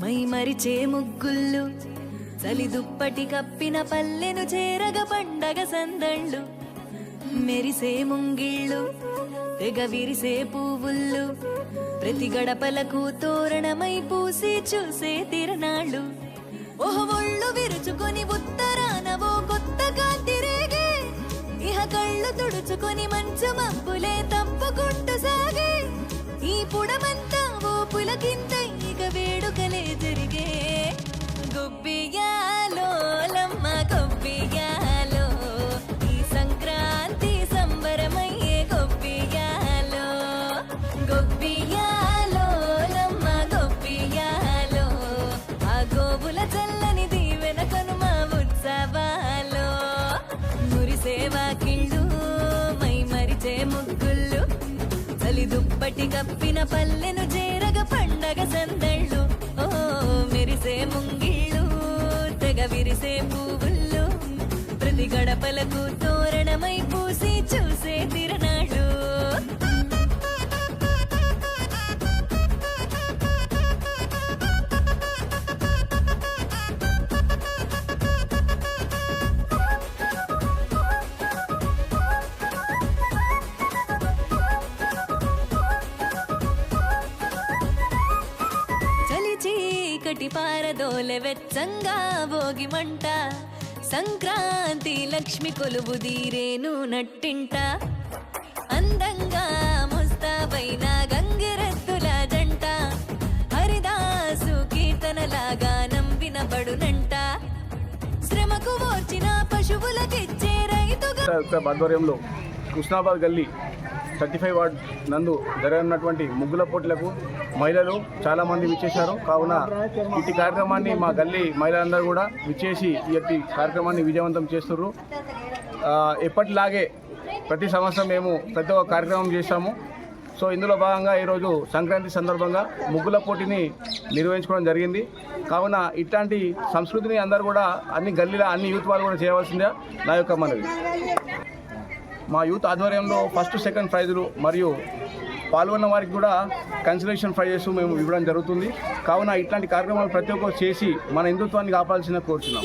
My మరిచే ముగ్గుళ్ళు చలి దుప్పటి కప్పిన పల్లెను చేరగ పండగ సందళ్ళు మెరిసే ముంగిళ్ళు తెగ విరిసే పువ్వుళ్ళు ప్రతి గడపలకు తోరణమై పూసి చూసే తిరణాళ్ళు ఒళ్ళు విరుచుకొని ఉత్తరాన ఓ కొత్త కాంతి రేగే ఇహ కళ్ళు తుడుచుకొని మంచు మబ్బులే తప్పుకుంటూ సాగే ఈ పుడమంతా ఓ పులకింత ఇక వేడుకలే జరిగే గొబ్బియాలో లమ్మ గొబ్బియాలో ఈ సంక్రాంతి సంబరమయ్యే గొబ్బియాలో గొబ్బియాలో లమ్మ గొబ్బియాలో ఆ గోవుల చల్లని దీవెన కనుమ ఉత్సవాలో మురిసే వాకిళ్ళు మై మరిచే ముగ్గుళ్ళు చలి దుప్పటి కప్పిన పల్లెను చేరగ పండగ సందళ్ళు ఓ మెరిసే ముంగిళ్ళు తెగ విరిసే పువ్వుళ్ళు ప్రతి గడపలకు తోరణమై పూసి చూసే తిరణాళ్ళు చీకటి పారదోలె వెచ్చంగా భోగి మంట సంక్రాంతి లక్ష్మి కొలువు దీరేను నట్టింట అందంగా ముస్తాబైన గంగిరెద్దుల జంట హరిదాసు కీర్తనలాగా వినబడునంట శ్రమకు వచ్చిన పశువులకిచ్చే రైతుగా ఆధ్వర్యంలో కృష్ణాబాద్ గల్లీ 35 వార్డ్ నందు జరగనున్నటువంటి ముగ్గుల పోటీలకు మహిళలు చాలామంది విచ్చేశారు. కావున ఇటు కార్యక్రమాన్ని మా గల్లీ మహిళలందరూ కూడా విచ్చేసి ఈ కార్యక్రమాన్ని విజయవంతం చేస్తున్నారు. ఎప్పటిలాగే ప్రతి సంవత్సరం మేము ప్రతి ఒక్క కార్యక్రమం చేస్తాము. సో ఇందులో భాగంగా ఈరోజు సంక్రాంతి సందర్భంగా ముగ్గుల పోటీని నిర్వహించుకోవడం జరిగింది. కావున ఇట్లాంటి సంస్కృతిని అందరూ కూడా అన్ని గల్లీల అన్ని యూత్ వాళ్ళు కూడా చేయవలసిందే నా యొక్క మనవి. మా యూత్ ఆధ్వర్యంలో ఫస్ట్ సెకండ్ ప్రైజులు మరియు పాల్గొన్న వారికి కూడా కన్సలేషన్ ప్రైజెస్ మేము ఇవ్వడం జరుగుతుంది. కావున ఇట్లాంటి కార్యక్రమాలు ప్రతి ఒక్కరు చేసి మన హిందుత్వాన్ని కాపాడాల్సిన కోరుతున్నాం.